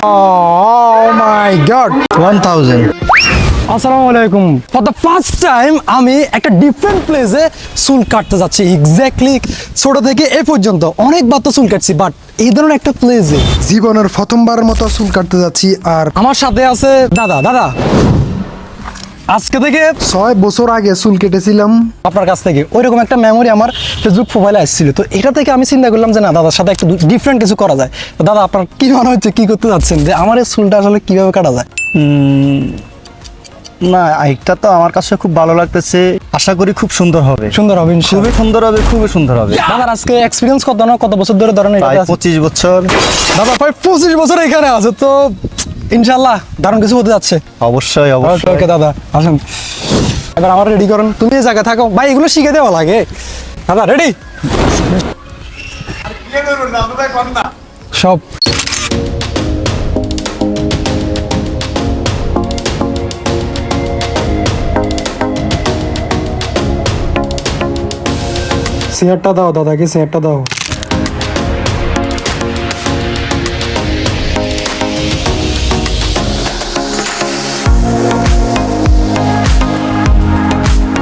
Oh my god. 1000. আসসালামু আলাইকুম। For the first time আমি একটা ডিফারেন্ট প্লেসে চুল কাটতে যাচ্ছি। এক্স্যাক্টলি ছোট থেকে এ পর্যন্ত অনেকবার তো চুল কাটছি, বাট এই ধরনের একটা প্লেসে জীবনের প্রথমবারের মতো চুল কাটতে যাচ্ছি। আর আমার সাথে আছে দাদা আজকে থেকে 6 বছর আগে চুল কেটেছিলাম। আপনার কাছ থেকে ওইরকম একটা মেমোরি আমার ফেসবুক প্রোফাইলে আসছিল, তো এটা থেকে আমি চিন্তা করলাম যে না, দাদার সাথে একটু ডিফারেন্ট কিছু করা যায়। তো দাদা, আপনার কি মনে হচ্ছে, কি করতে যাচ্ছেন, যে আমার এই চুলটা আসলে কিভাবে কাটা যায়? না, এটা তো আমার কাছে খুব ভালো লাগতেছে। আশা করি খুব সুন্দর হবে। সুন্দর হবে ইনশাআল্লাহ। খুবই সুন্দর হবে, খুবই সুন্দর হবে। দাদার আজকে এক্সপিরিয়েন্স কত বছর ধরে ধরেন? প্রায় 25 বছর। দাদা প্রায় 25 বছর এখানে আছে, তো ইনশাআল্লাহ দারুণ কিছু হতে যাচ্ছে। অবশ্যই ওকে অবশ্যই। দাদা, আসেন এবার আমার রেডি করেন। তুমি এই জায়গায় থাকো ভাই, এগুলো শিখে দেওয়া লাগে। দাদা রেডি সব। চেয়ারটা দাও দাদাকে, চেয়ারটা দাও।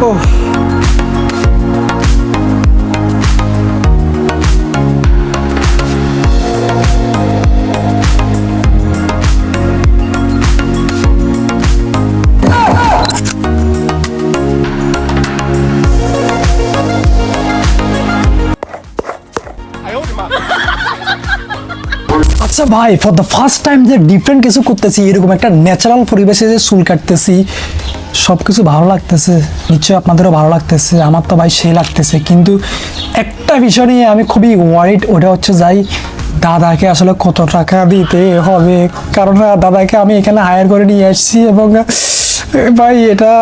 ওহ, আচ্ছা ভাই, ফর দ্য ফার্স্ট টাইম যে ডিফারেন্ট কিছু করতেছি, এরকম একটা ন্যাচারাল পরিবেশে যে চুল কাটতেছি, সব কিছু ভালো লাগতেছে। নিশ্চয়ই আপনাদেরও ভালো লাগতেছে, আমার তো ভাই সেই লাগতেছে। কিন্তু একটা বিষয় নিয়ে আমি খুবই ওয়ারিড, ওটা হচ্ছে যাই দাদাকে আসলে কত টাকা দিতে হবে। কারণ দাদাকে আমি এখানে হায়ার করে নিয়ে আসছি, এবং ভাই এটা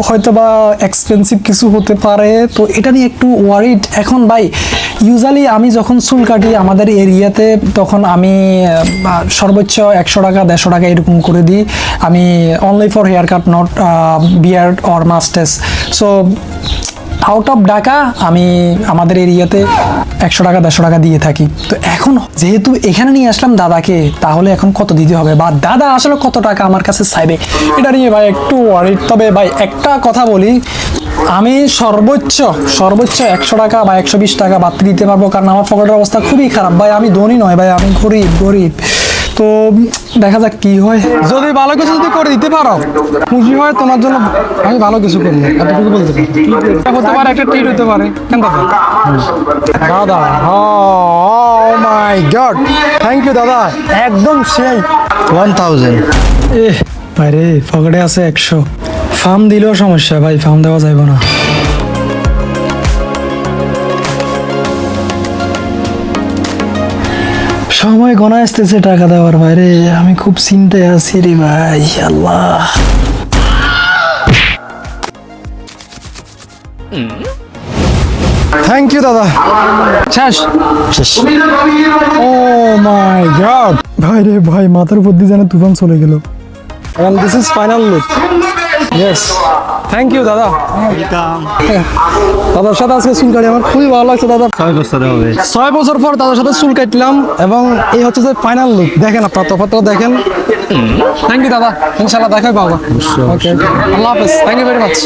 হয়তো বা এক্সপেন্সিভ কিছু হতে পারে, তো এটা নিয়ে একটু ওয়ারিড। এখন ভাই ইউজুয়ালি আমি যখন চুল কাটি আমাদের এরিয়াতে, তখন আমি সর্বোচ্চ 100 টাকা 150 টাকা এরকম করে দিই। আমি only for hair cut, not beard or masters. So out of Dhaka আমি আমাদের এরিয়াতে 100 টাকা 150 টাকা দিয়ে থাকি। তো এখন যেহেতু এখানে নিয়ে আসলাম দাদাকে, তাহলে এখন কত দিতে হবে বা দাদা আসলে কত টাকা আমার কাছে চাইবে, এটা নিয়ে ভাই একটু ওয়ারিড। তবে ভাই একটা কথা বলি, আমি সর্বোচ্চ 100 টাকা বা 120 টাকা বাদ দিতে পারবো, কারণ আমার পকেটের অবস্থা খুবই খারাপ ভাই। আমি ধনী নয় ভাই, আমি গরিব। তো দেখা যাক কি হয়। যদি ভালো কিছু যদি করে দিতে পারো, খুশি হয় তোমার জন্য, আমি ভালো কিছু করবো, এতটুকু বলতে পারি। হতে পারে একটা ট্রিট হতে পারে। কেন দাদা? ও মাই গড, থ্যাংক ইউ দাদা, একদম সেই। 1000. এ ভাই রে, পকেটে আছে 100। ফার্ম দিলেও সমস্যা ভাই, ফার্ম দেওয়া যাবে না। সময় গোনা আসতেছে টাকা দেওয়ার, বাইরে আমি খুব চিন্তায় আছি রে ভাই। আল্লাহ, থ্যাংক ইউ দাদা। শেষ। ও মাই গড, ভাই রে ভাই, মাথার উপর দিয়ে যেন তুফান চলে গেল। And this is final look. Yes. Thank you দাদা। দাদার সাথে আজকে চুল কাটি আমার খুবই ভালো লাগছে দাদা। 6 বছর হবে। 6 বছর পর দাদার সাথে চুল কাটলাম, এবং এই হচ্ছে যে ফাইনাল লুক। দেখেন আপনার তফাৎ দেখেন। থ্যাংক ইউ দাদা, ইনশাআল্লাহ দেখাই পাবো। ওকে, আল্লাহ হাফেজ, থ্যাংক ইউ ভেরি মাচ।